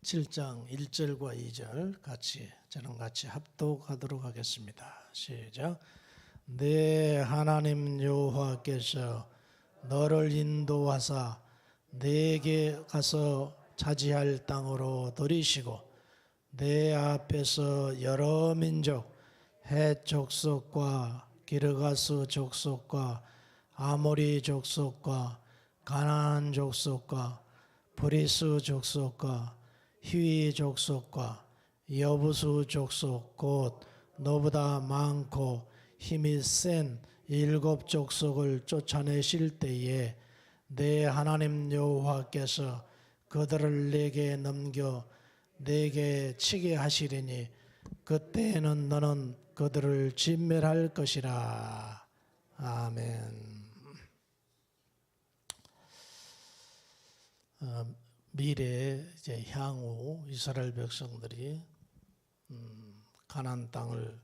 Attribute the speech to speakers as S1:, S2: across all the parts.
S1: 7장 1절과 2절 저랑 같이 합독하도록 하겠습니다. 시작. 내 하나님 여호와께서 너를 인도하사 내게 가서 차지할 땅으로 들이시고 내 앞에서 여러 민족 헷 족속과 기르가스 족속과 아모리 족속과 가나안 족속과 브리스 족속과 히위 족속과 여부수 족속 곧 너보다 많고 힘이 센 7 족속을 쫓아내실 때에 내 하나님 여호와께서 그들을 내게 넘겨 내게 치게 하시리니 그때에는 너는 그들을 진멸할 것이라. 아멘. 미래 이제 향후 이스라엘 백성들이 가나안 땅을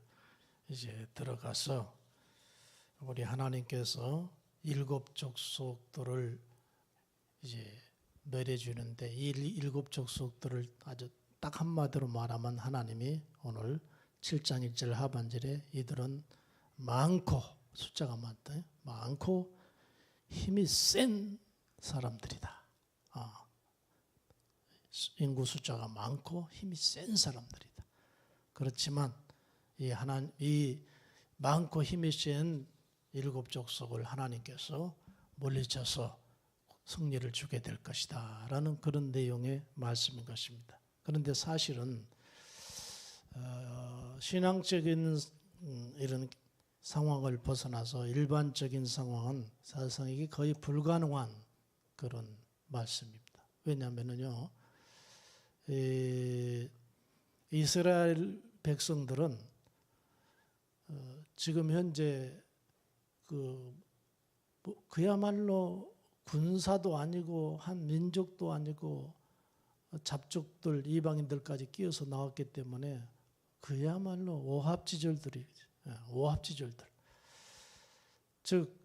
S1: 이제 들어가서 우리 하나님께서 7 족속들을 이제 멸해주는데 이 7 족속들을 아주 딱 한마디로 말하면 하나님이 오늘 7장 1절 하반절에 이들은 많고 숫자가 많다. 많고 힘이 센 사람들이다. 인구 숫자가 많고 힘이 센 사람들이다. 그렇지만 이 많고 힘이 센 7 족속을 하나님께서 물리쳐서 승리를 주게 될 것이다 라는 그런 내용의 말씀인 것입니다. 그런데 사실은 신앙적인 이런 상황을 벗어나서 일반적인 상황은 사실상 이게 거의 불가능한 그런 말씀입니다. 왜냐하면요, 이스라엘 백성들은 지금 현재 그야말로 군사도 아니고 한 민족도 아니고 잡족들 이방인들까지 끼어서 나왔기 때문에 그야말로 오합지졸들. 즉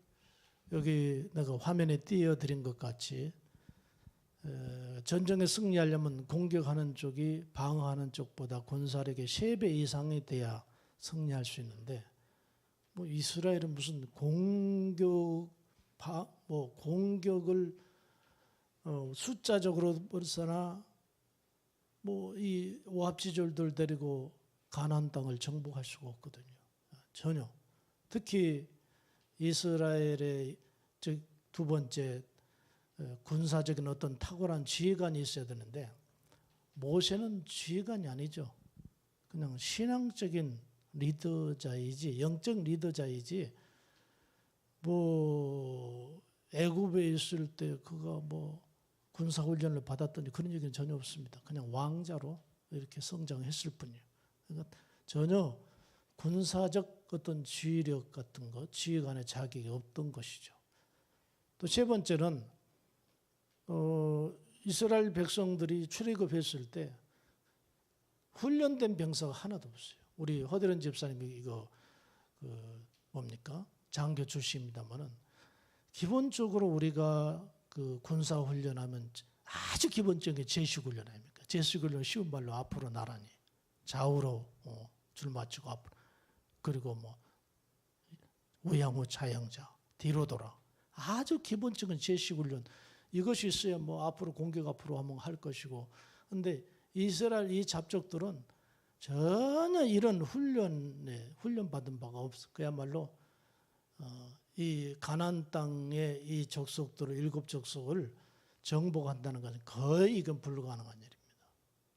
S1: 여기 내가 화면에 띄워드린 것 같이 전쟁에 승리하려면 공격하는 쪽이 방어하는 쪽보다 군사력의 3배 이상이 돼야 승리할 수 있는데 뭐 이스라엘은 무슨 공격을 숫자적으로 벌써나 뭐 이 오합지졸들 데리고 가나안 땅을 정복할 수가 없거든요. 전혀. 특히 이스라엘의 즉 두 번째 군사적인 어떤 탁월한 지휘관이 있어야 되는데 모세는 지휘관이 아니죠. 그냥 신앙적인 리더자이지, 영적 리더자이지 뭐 애굽에 있을 때 그가 뭐 군사 훈련을 받았더니 그런 얘기는 전혀 없습니다. 그냥 왕자로 이렇게 성장했을 뿐이에요. 그러니까 전혀 군사적 어떤 지휘력 같은 것, 지휘관의 자격이 없던 것이죠. 또 세 번째는 이스라엘 백성들이 출애굽했을 때 훈련된 병사가 하나도 없어요. 우리 허대련 집사님이 이거 뭡니까? 장교 출신입니다만은 기본적으로 우리가 군사 훈련하면 아주 기본적인 제식 훈련 아닙니까? 제식 훈련 쉬운 말로 앞으로 나란히 좌우로 줄 맞추고 앞으로 그리고 뭐 우양우 차양자 뒤로 돌아 아주 기본적인 제식 훈련 이것이 있어야 뭐 앞으로 공격 앞으로 한번 할 것이고 근데 이스라엘 이 잡족들은 전혀 이런 훈련 받은 바가 없어. 그야말로 이 가나안 땅의 이 족속들을 7 족속을 정복한다는 것은 거의 이건 불가능한 일입니다.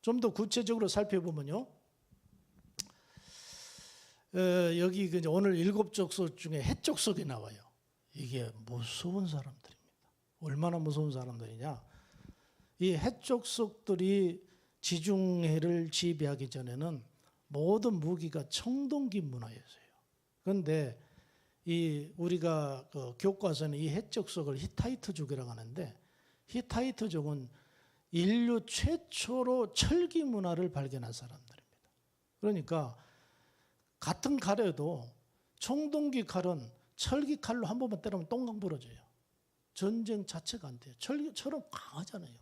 S1: 좀 더 구체적으로 살펴보면요, 여기 오늘 7 족속 중에 헷 족속이 나와요. 이게 무서운 사람들입니다. 얼마나 무서운 사람들이냐? 이 헷 족속들이 지중해를 지배하기 전에는 모든 무기가 청동기 문화였어요. 그런데 우리가 교과서는 이 헷 족속을 히타이트족이라고 하는데 히타이트족은 인류 최초로 철기 문화를 발견한 사람들입니다. 그러니까 같은 칼에도 청동기 칼은 철기 칼로 한 번만 때리면 똥강 부러져요. 전쟁 자체가 안 돼요. 철기처럼 강하잖아요.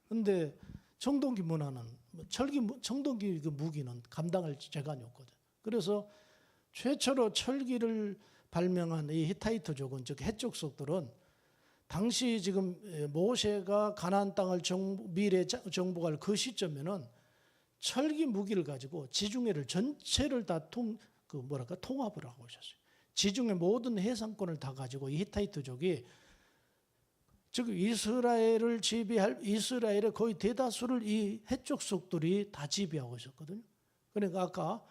S1: 근데 청동기 문화는 청동기 그 무기는 감당할 재간이 없거든. 그래서 최초로 철기를 발명한 이 히타이트족은, 즉 해족속들은 당시 지금 모세가 가나안 땅을 미래 정복할 그 시점에는 철기 무기를 가지고 지중해를 전체를 다 통합을 하고 있었어요. 지중해 모든 해상권을 다 가지고 이 히타이트족이, 즉 이스라엘을 지배할, 이스라엘의 거의 대다수를 이 해족속들이 다 지배하고 있었거든요. 그러니까 아까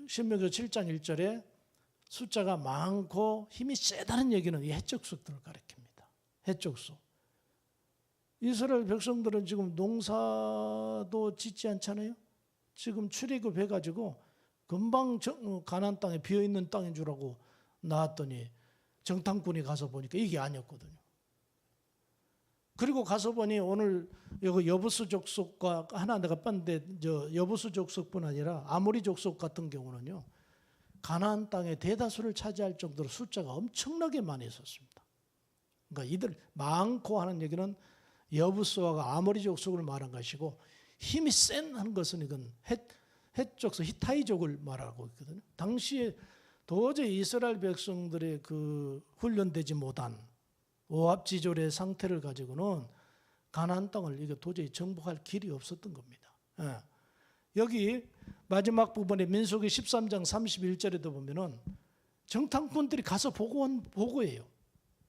S1: 신명기 7장 1절에 숫자가 많고 힘이 세다는 얘기는 이 해족속들을 가리킵니다. 해족속. 이스라엘 백성들은 지금 농사도 짓지 않잖아요. 지금 출애굽해가지고 금방 가나안 땅에 비어있는 땅인 줄 알고 나왔더니 정탐꾼이 가서 보니까 이게 아니었거든요. 그리고 가서 보니 오늘 여기 여부수 족속과 하나 내가 뺐는데, 여부수 족속뿐 아니라 아모리 족속 같은 경우는요, 가나안 땅의 대다수를 차지할 정도로 숫자가 엄청나게 많이 있었습니다. 그러니까 이들 많고 하는 얘기는 여부수와 아모리 족속을 말한 것이고, 힘이 센 하는 것은 이건 헷족속 히타이족을 말하고 있거든요. 당시에 도저히 이스라엘 백성들의 그 훈련되지 못한 오합지졸의 상태를 가지고는 가나안 땅을 이게 도저히 정복할 길이 없었던 겁니다. 예. 여기 마지막 부분에 민수기 13장 31절에도 보면은 정탐꾼들이 가서 보고한 보고예요.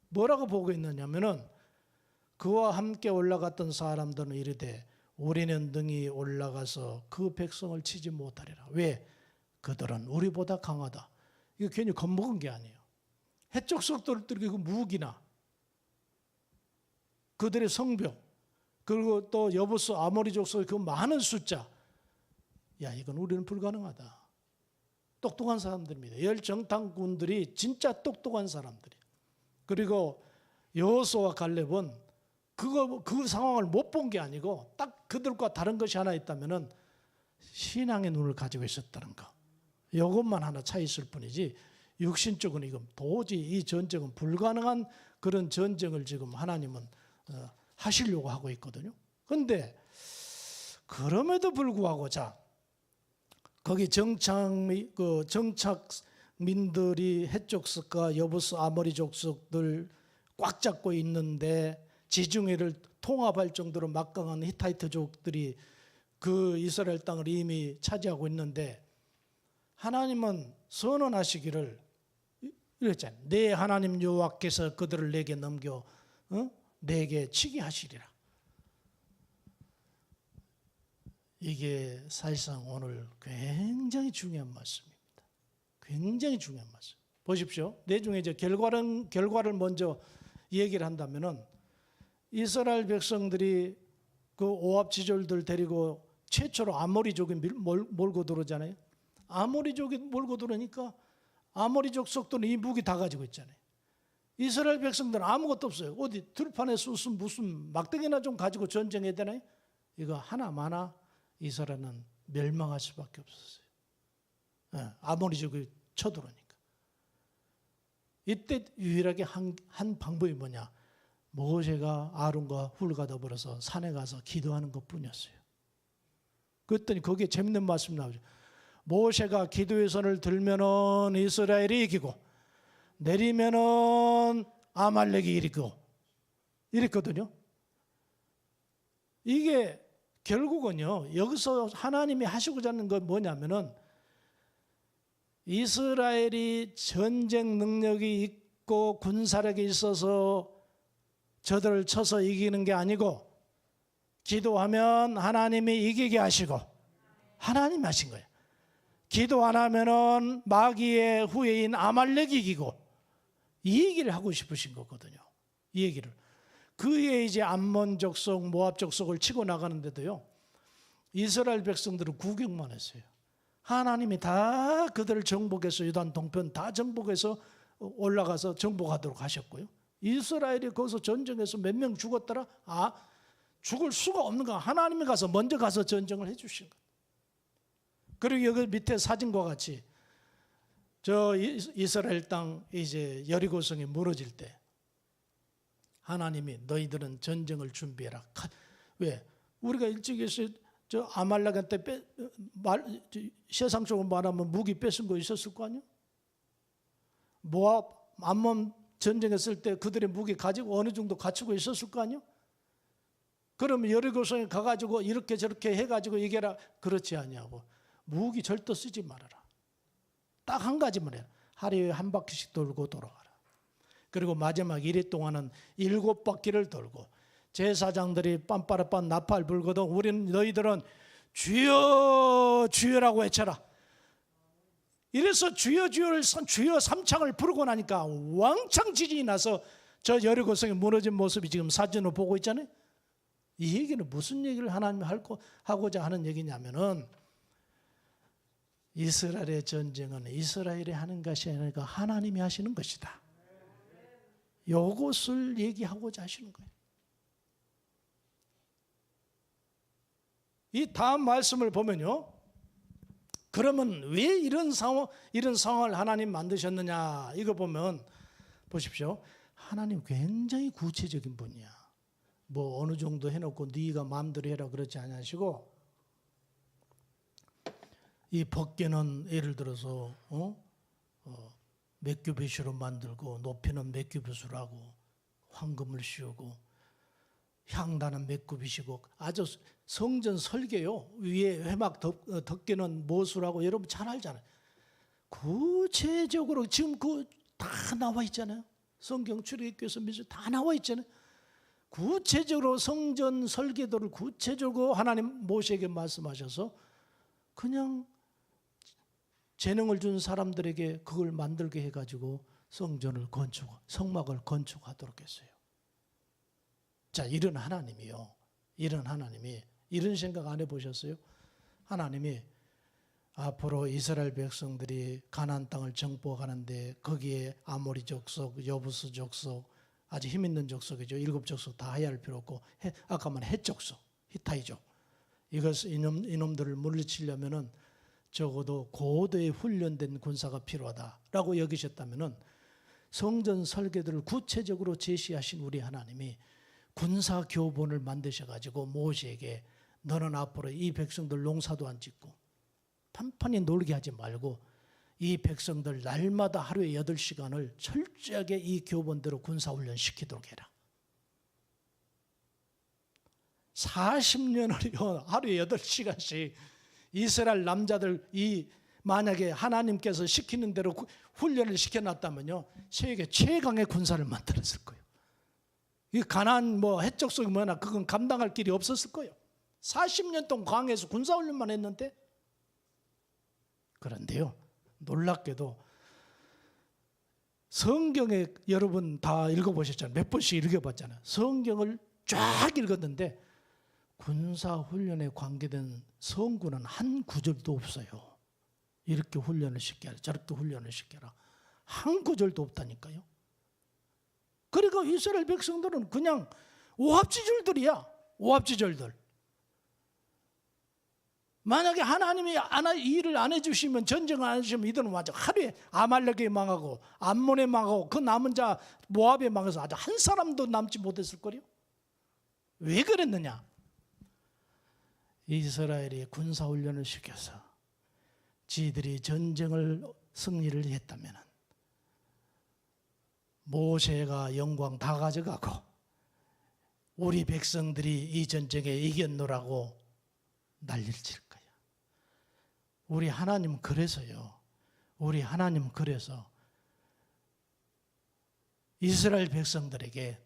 S1: 뭐라고 보고했느냐면은 그와 함께 올라갔던 사람들은 이르되 우리는 능히 올라가서 그 백성을 치지 못하리라. 왜? 그들은 우리보다 강하다. 이거 괜히 겁먹은 게 아니에요. 해족속들의 그 무기나 그들의 성벽, 그리고 또 여부수 아모리 족속의 그 많은 숫자, 야, 이건 우리는 불가능하다. 똑똑한 사람들입니다. 열정탐꾼들이 진짜 똑똑한 사람들이. 그리고 여호수아와 갈렙은 그 상황을 못 본 게 아니고 딱 그들과 다른 것이 하나 있다면은 신앙의 눈을 가지고 있었다는 거. 이것만 하나 차 있을 뿐이지 육신적은 이건 도저히 이 전쟁은 불가능한 그런 전쟁을 지금 하나님은 하시려고 하고 있거든요. 그런데 그럼에도 불구하고 자, 거기 정착민들이 해족속과 여부수 아모리 족속들 꽉 잡고 있는데 지중해를 통합할 정도로 막강한 히타이트족들이 그 이스라엘 땅을 이미 차지하고 있는데 하나님은 선언하시기를 이랬잖아요. 내 하나님 여호와께서 그들을 내게 넘겨 내게 치게 하시리라. 이게 사실상 오늘 굉장히 중요한 말씀입니다. 굉장히 중요한 말씀. 보십시오. 내중에 이제 결과를 먼저 얘기를 한다면은 이스라엘 백성들이 그 오합지졸들 데리고 최초로 아모리족이 몰고 들어오잖아요. 아모리족이 몰고 들어오니까 아모리족 속도는 이 무기 다 가지고 있잖아요. 이스라엘 백성들은 아무것도 없어요. 어디 들판에서 무슨 막대기나 좀 가지고 전쟁해야 되나요? 이거 하나마나 이스라엘은 멸망할 수밖에 없었어요. 아모리족이 쳐들어오니까. 이때 유일하게 한 방법이 뭐냐? 모세가 아론과 훌과 더불어서 산에 가서 기도하는 것뿐이었어요. 그랬더니 거기에 재밌는 말씀 나오죠. 모세가 기도의 손을 들면은 이스라엘이 이기고 내리면은 아말렉이 이기고 이랬거든요. 이게 결국은요, 여기서 하나님이 하시고자 하는 건 뭐냐면은 이스라엘이 전쟁 능력이 있고 군사력이 있어서 저들을 쳐서 이기는 게 아니고 기도하면 하나님이 이기게 하시고 하나님이 하신 거예요. 기도 안 하면은 마귀의 후예인 아말렉이 이기고 이 얘기를 하고 싶으신 거거든요. 이 얘기를. 그에 이제 암몬 족속, 모압 족속을 치고 나가는데도요, 이스라엘 백성들은 구경만 했어요. 하나님이 다 그들을 정복해서 유단 동편 다 정복해서 올라가서 정복하도록 하셨고요. 이스라엘이 거기서 전쟁에서 몇 명 죽었더라? 죽을 수가 없는 거. 하나님이 먼저 가서 전쟁을 해주신 것. 그리고 여기 밑에 사진과 같이 저 이스라엘 땅 이제 여리고성이 무너질 때 하나님이 너희들은 전쟁을 준비해라. 왜? 우리가 일찍에서 저 아말렉한테 세상적으로 말하면 무기 뺏은 거 있었을 거 아니야? 모압, 암몬 전쟁했을 때 그들의 무기 가지고 어느 정도 갖추고 있었을 거 아니야? 그러면 여리고성에 가가지고 이렇게 저렇게 해가지고 이겨라. 그렇지 아니하고 무기 절대 쓰지 말아라. 딱 한 가지만 해라. 하루에 한 바퀴씩 돌고 돌아가라. 그리고 마지막 1일 동안은 7바퀴를 돌고 제사장들이 빰빠라빰 나팔 불거든 우리는 너희들은 주여 주여라고 외쳐라. 이래서 주여 주여를 주여 삼창을 부르고 나니까 왕창 지진이 나서 저 여리고성이 무너진 모습이 지금 사진으로 보고 있잖아요. 이 얘기는 무슨 얘기를 하나님이 하고자 하는 얘기냐면은 이스라엘의 전쟁은 이스라엘이 하는 것이 아니라 하나님이 하시는 것이다. 이것을 얘기하고자 하시는 거예요. 이 다음 말씀을 보면요. 그러면 왜 이런 상황을 하나님 만드셨느냐? 이거 보면 보십시오. 하나님 굉장히 구체적인 분이야. 뭐 어느 정도 해놓고 네가 마음대로 해라 그렇지 않으시고 이 법궤는 예를 들어서 몇 규빗으로 만들고 높이는 몇 규빗으로 하고 황금을 씌우고 향단은 몇 규빗이고 아주 성전 설계요. 위에 회막 덮개는 무엇으로 하고 여러분 잘 알잖아요. 구체적으로 지금 그 다 나와 있잖아요. 성경 출애굽기에서 다 나와 있잖아요. 구체적으로 성전 설계도를 구체적으로 하나님 모세에게 말씀하셔서 그냥 재능을 준 사람들에게 그걸 만들게 해가지고 성전을 성막을 건축하도록 했어요. 자, 이런 하나님이요. 이런 하나님이 이런 생각 안 해보셨어요? 하나님이 앞으로 이스라엘 백성들이 가나안 땅을 정복하는데 거기에 아모리 족속, 여부스 족속, 아주 힘 있는 족속이죠. 7족속 다 해야 할 필요 없고 아까 말한 헷 족속, 히타이족 이놈들을 물리치려면은 적어도 고도의 훈련된 군사가 필요하다라고 여기셨다면은 성전 설계도를 구체적으로 제시하신 우리 하나님이 군사 교본을 만드셔가지고 모세에게 너는 앞으로 이 백성들 농사도 안 짓고 판판히 놀게 하지 말고 이 백성들 날마다 하루에 8시간을 철저하게 이 교본대로 군사훈련 시키도록 해라. 40년을 하루에 8시간씩 이스라엘 남자들 만약에 하나님께서 시키는 대로 훈련을 시켜놨다면요 세계 최강의 군사를 만들었을 거예요. 이 가나안 해적성이 뭐나 그건 감당할 길이 없었을 거예요. 40년 동안 광야에서 군사훈련만 했는데 그런데요 놀랍게도 성경에 여러분 다 읽어보셨잖아요. 몇 번씩 읽어봤잖아요. 성경을 쫙 읽었는데 군사훈련에 관계된 성구는 한 구절도 없어요. 이렇게 훈련을 시켜라 저렇게 훈련을 시켜라 한 구절도 없다니까요. 그러니까 이스라엘 백성들은 그냥 오합지졸들이야. 오합지졸들. 만약에 하나님이 일을 안 해주시면 전쟁을 안 해주시면 이들은 맞아 하루에 아말렉에 망하고 암몬에 망하고 그 남은 자 모압에 망해서 아주 한 사람도 남지 못했을 거요. 왜 그랬느냐? 이스라엘이 군사훈련을 시켜서 지들이 전쟁을 승리를 했다면 모세가 영광 다 가져가고 우리 백성들이 이 전쟁에 이겼노라고 난리를 칠 거야. 우리 하나님 그래서요. 우리 하나님 그래서 이스라엘 백성들에게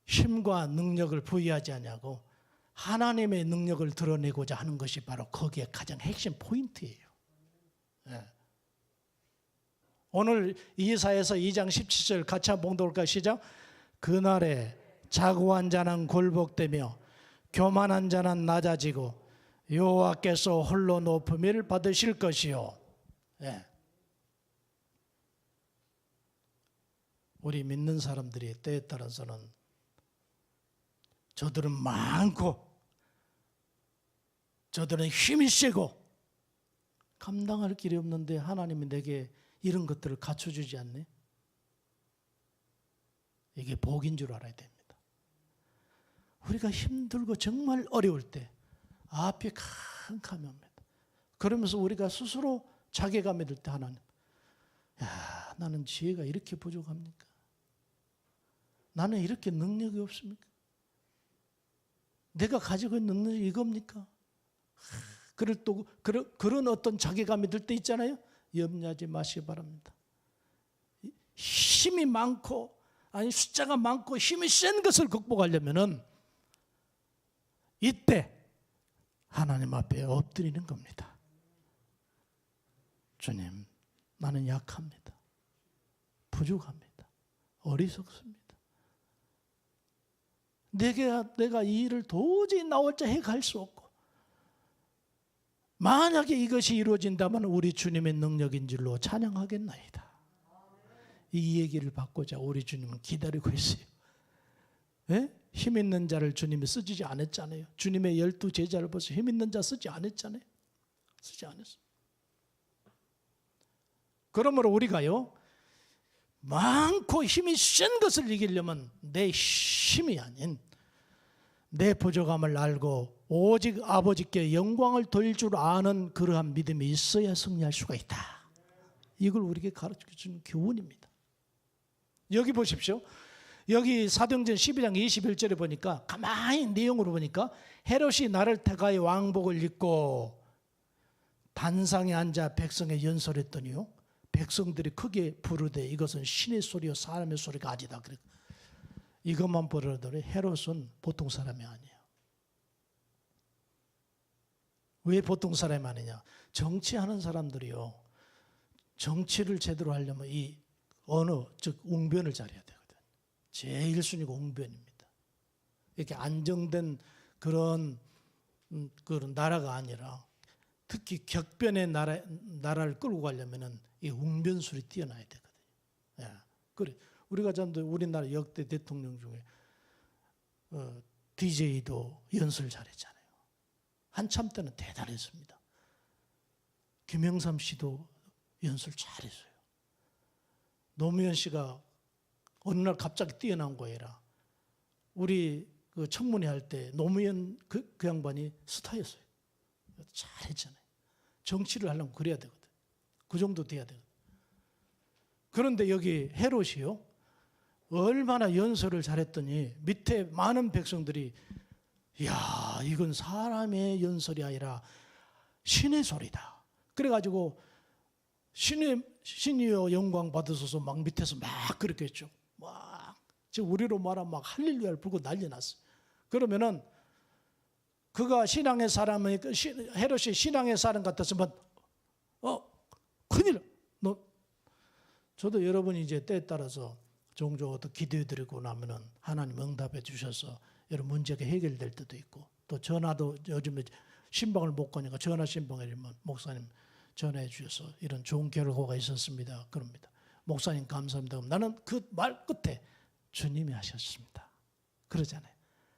S1: 힘과 능력을 부여하지 않냐고 하나님의 능력을 드러내고자 하는 것이 바로 거기에 가장 핵심 포인트예요. 네. 오늘 이사야서 2장 17절 같이 한번 봉독할까요? 시작. 그날에 자고한 자는 굴복되며 교만한 자는 낮아지고 여호와께서 홀로 높음을 받으실 것이요. 네. 우리 믿는 사람들이 때에 따라서는 저들은 많고 저들은 힘이 세고 감당할 길이 없는데 하나님이 내게 이런 것들을 갖춰주지 않네. 이게 복인 줄 알아야 됩니다. 우리가 힘들고 정말 어려울 때 앞이 캄캄합니다. 그러면서 우리가 스스로 자괴감이 들 때 하나님, 야, 나는 지혜가 이렇게 부족합니까? 나는 이렇게 능력이 없습니까? 내가 가지고 있는 능력이 이겁니까? 그런 어떤 자괴감이 들 때 있잖아요. 염려하지 마시기 바랍니다. 힘이 많고 아니 숫자가 많고 힘이 센 것을 극복하려면은 이때 하나님 앞에 엎드리는 겁니다. 주님, 나는 약합니다. 부족합니다. 어리석습니다. 내가 이 일을 도저히 나 혼자 해갈 수 없고, 만약에 이것이 이루어진다면 우리 주님의 능력인 줄로 찬양하겠나이다. 이 얘기를 받고자 우리 주님은 기다리고 있어요. 예? 힘 있는 자를 주님이 쓰지 않았잖아요. 주님의 12제자를 벌써 힘 있는 자 쓰지 않았잖아요. 쓰지 않았어요. 그러므로 우리가요, 많고 힘이 센 것을 이기려면 내 힘이 아닌 내 부족함을 알고 오직 아버지께 영광을 돌릴 줄 아는 그러한 믿음이 있어야 승리할 수가 있다. 이걸 우리에게 가르쳐주는 교훈입니다. 여기 보십시오. 여기 사도행전 12장 21절에 보니까 가만히 내용으로 보니까 헤롯이 나를 택하여 왕복을 입고 단상에 앉아 백성에 연설했더니요, 백성들이 크게 부르되 이것은 신의 소리요 사람의 소리가 아니다. 그래. 이것만 보더라도 헤롯은 보통 사람이 아니에요. 왜 보통 사람이 아니냐? 정치하는 사람들이요, 정치를 제대로 하려면 이 언어, 즉 웅변을 잘해야 되거든. 제일 1순위가 웅변입니다. 이렇게 안정된 그런 나라가 아니라 특히 격변의 나라를 끌고 가려면은 이 웅변술이 뛰어나야 되거든요. 예. 그래. 우리가 전도 우리나라 역대 대통령 중에 DJ도 연설 잘했잖아요. 한참 때는 대단했습니다. 김영삼 씨도 연설 잘했어요. 노무현 씨가 어느 날 갑자기 뛰어난 거라 우리 그 청문회 할 때 노무현 그 양반이 스타였어요. 잘했잖아요. 정치를 하려면 그래야 되거든. 그 정도 돼야 되거든. 그런데 여기 헤롯이요, 얼마나 연설을 잘했더니 밑에 많은 백성들이 이야, 이건 사람의 연설이 아니라 신의 소리다. 그래가지고 신이여 영광 받으소서 막 밑에서 막 그렇게 했죠. 막 지금 우리로 말하면 막 할렐루야를 부르고 난리 났어요. 그러면은 그가 신앙의 사람이 헤롯이 신앙의 사람 같았으면 큰일. 저도 여러분이 이제 때에 따라서 종종 어떤 기도해드리고 나면은 하나님 응답해 주셔서 여러 문제가 해결될 때도 있고, 또 전화도 요즘에 신방을 못 가니까 전화 신방이면 목사님 전화해 주셔서 이런 좋은 결과가 있었습니다. 그럽니다. 목사님 감사합니다. 나는 그 말 끝에 주님이 하셨습니다. 그러잖아요.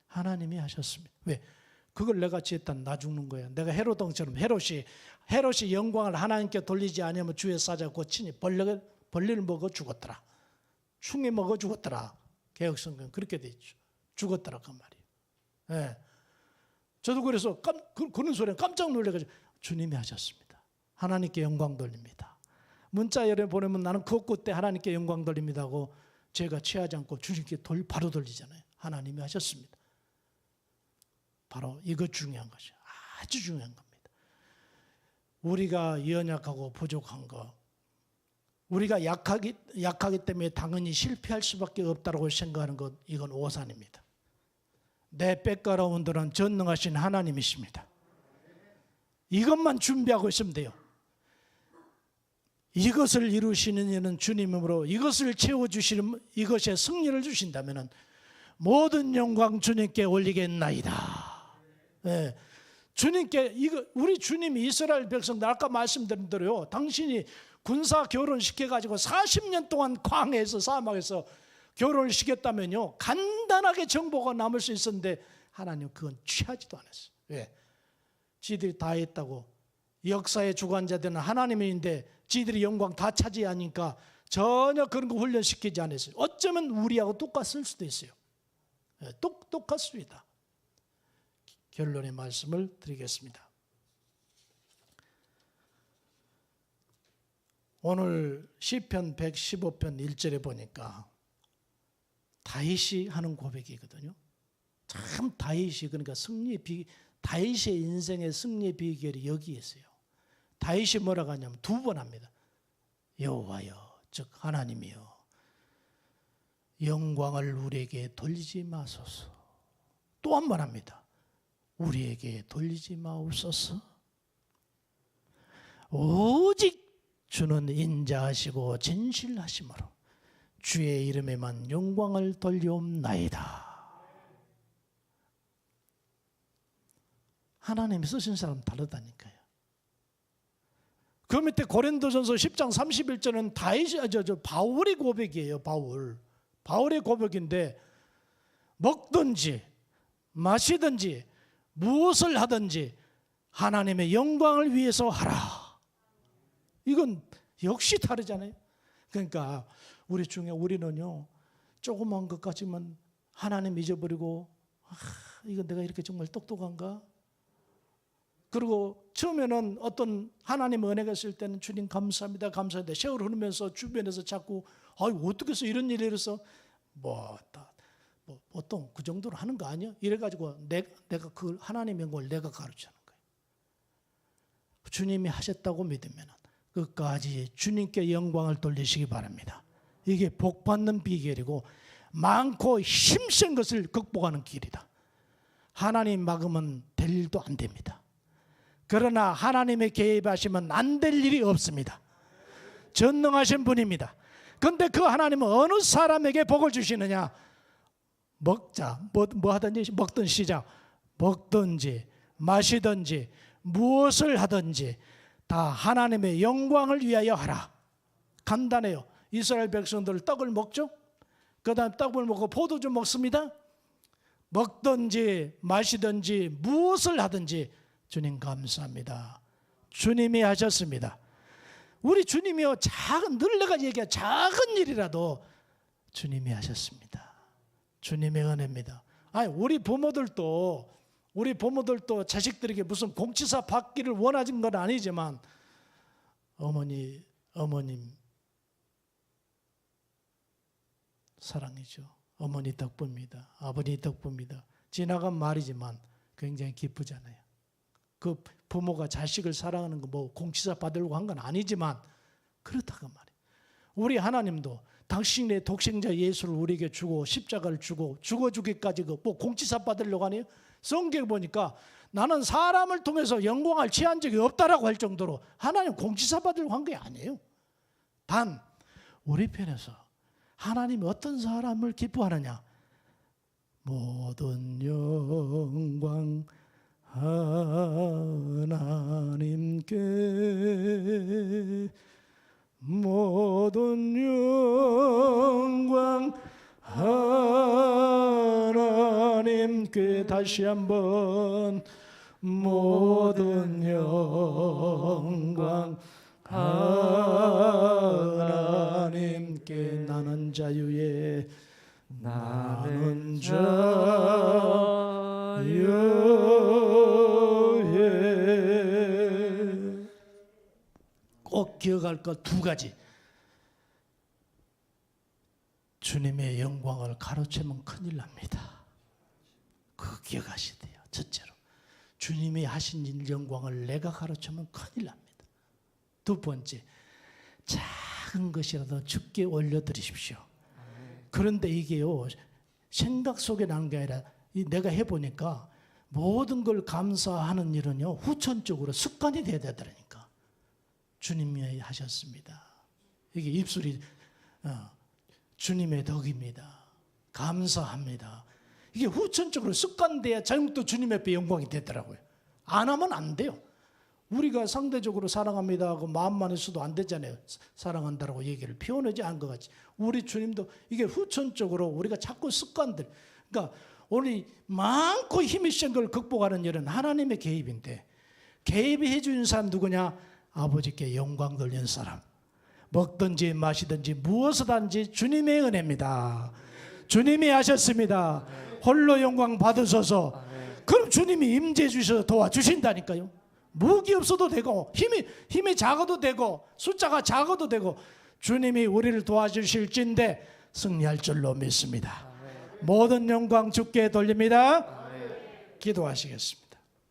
S1: 하나님이 하셨습니다. 왜? 그걸 내가 지었다 나 죽는 거야. 내가 헤롯왕처럼 헤롯이 영광을 하나님께 돌리지 않으면 주의 사자 고치니 벌레를 먹어 죽었더라. 충이 먹어 죽었더라. 개혁성경 그렇게 돼 있죠. 죽었더라 그 말이에요. 예. 저도 그래서 그런 소리에 깜짝 놀래가지고 주님이 하셨습니다. 하나님께 영광 돌립니다. 문자 여러분 보내면 나는 그때 하나님께 영광 돌립니다 하고 제가 취하지 않고 주님께 바로 돌리잖아요. 하나님이 하셨습니다. 바로 이거 중요한 것이죠. 아주 중요한 겁니다. 우리가 연약하고 부족한 거, 우리가 약하기 때문에 당연히 실패할 수밖에 없다고 생각하는 것, 이건 오산입니다. 내 빽가라운들은 전능하신 하나님이십니다. 이것만 준비하고 있으면 돼요. 이것을 이루시는 이는 주님이므로 이것을 채워주시는 이것에 승리를 주신다면 모든 영광 주님께 올리겠나이다. 네. 주님께 우리 주님이 이스라엘 백성들 아까 말씀드린 대로요, 당신이 군사 결혼 시켜가지고 40년 동안 광야에서 사막에서 결혼을 시켰다면요 간단하게 정보가 남을 수 있었는데 하나님 그건 취하지도 않았어요. 왜? 지들이 다 했다고 역사의 주관자 되는 하나님인데 지들이 영광 다 차지하니까 전혀 그런 거 훈련시키지 않았어요. 어쩌면 우리하고 똑같을 수도 있어요. 똑같습니다. 결론의 말씀을 드리겠습니다. 오늘 시편 115편 1절에 보니까 다윗이 하는 고백이거든요. 참 다윗이 그러니까 다윗의 인생의 승리의 비결이 여기에 있어요. 다윗이 뭐라고 하냐면 두 번 합니다. 여호와여 즉 하나님이여 영광을 우리에게 돌리지 마소서. 또 한 번 합니다. 우리에게 돌리지 마옵소서. 오직 주는 인자하시고 진실하심으로 주의 이름에만 영광을 돌리옵나이다. 하나님이 쓰신 사람 다르다니까요. 그 밑에 고린도전서 10장 31절은 바울의 고백이에요. 바울의 고백인데 먹든지 마시든지 무엇을 하든지 하나님의 영광을 위해서 하라. 이건 역시 다르잖아요. 그러니까 우리 중에 우리는요 조그만 것까지만 하나님 잊어버리고 이건 내가 이렇게 정말 똑똑한가? 그리고 처음에는 어떤 하나님의 은혜가 있을 때는 주님 감사합니다 감사합니다 세월 흐르면서 주변에서 자꾸 어떻게 해서 이런 일이 일어서 보통 그 정도로 하는 거 아니야? 이래가지고 내가 그 하나님의 영광을 내가 가르치는 거예요. 주님이 하셨다고 믿으면 끝까지 주님께 영광을 돌리시기 바랍니다. 이게 복받는 비결이고 많고 힘센 것을 극복하는 길이다. 하나님 막으면 될 일도 안 됩니다. 그러나 하나님의 개입하시면 안 될 일이 없습니다. 전능하신 분입니다. 그런데 그 하나님은 어느 사람에게 복을 주시느냐? 먹자, 뭐 하든지 먹든 시작, 먹든지 마시든지 무엇을 하든지 다 하나님의 영광을 위하여 하라. 간단해요. 이스라엘 백성들 떡을 먹죠. 그 다음 떡을 먹고 포도주 먹습니다. 먹든지 마시든지 무엇을 하든지 주님 감사합니다. 주님이 하셨습니다. 우리 주님이요 늘 내가 얘기한 작은 일이라도 주님이 하셨습니다. 주님의 은혜입니다. 우리 부모들도 자식들에게 무슨 공치사 받기를 원하는 건 아니지만 어머님 사랑이죠. 어머니 덕분입니다. 아버지 덕분입니다. 지나간 말이지만 굉장히 기쁘잖아요. 그 부모가 자식을 사랑하는 거 뭐 공치사 받으려고 한 건 아니지만 그렇다고 말이에요. 우리 하나님도 당신의 독생자 예수를 우리에게 주고 십자가를 주고 죽어주기까지 뭐 공치사 받으려고 하네요. 성경에 보니까 나는 사람을 통해서 영광을 취한 적이 없다라고 할 정도로 하나님 공치사 받으려고 한 게 아니에요. 단 우리 편에서 하나님이 어떤 사람을 기뻐하느냐? 모든 영광 하나님께 모든 영광 하나님께 다시 한번 모든 영광 하나님께 나는 자유의 꼭 기억할 것 두 가지. 주님의 영광을 가로채면 큰일 납니다. 그거 기억하셔야 돼요. 첫째로 주님이 하신 일 영광을 내가 가로채면 큰일 납니다. 두 번째, 작은 것이라도 주께 올려드리십시오. 그런데 이게요 생각 속에 나는 게 아니라 내가 해보니까 모든 걸 감사하는 일은요 후천적으로 습관이 돼야 되더라니까. 주님이 하셨습니다. 이게 입술이 주님의 덕입니다. 감사합니다. 이게 후천적으로 습관돼야 자연도 주님 앞에 영광이 되더라고요. 안 하면 안 돼요. 우리가 상대적으로 사랑합니다 하고 마음만 있어도 안 되잖아요. 사랑한다라고 얘기를 표현하지 않은 것 같이 우리 주님도 이게 후천적으로 우리가 자꾸 습관들, 그러니까 우리 많고 힘이 센 걸 극복하는 일은 하나님의 개입인데 개입이 해주는 사람 누구냐? 아버지께 영광 돌리는 사람, 먹든지 마시든지 무엇을 하든지 주님의 은혜입니다. 주님이 하셨습니다. 홀로 영광 받으소서. 그럼 주님이 임재해 주셔서 도와주신다니까요. 무기 없어도 되고 힘이 작아도 되고 숫자가 작아도 되고 주님이 우리를 도와주실진데 승리할 줄로 믿습니다. 모든 영광 주께 돌립니다. 기도하시겠습니다.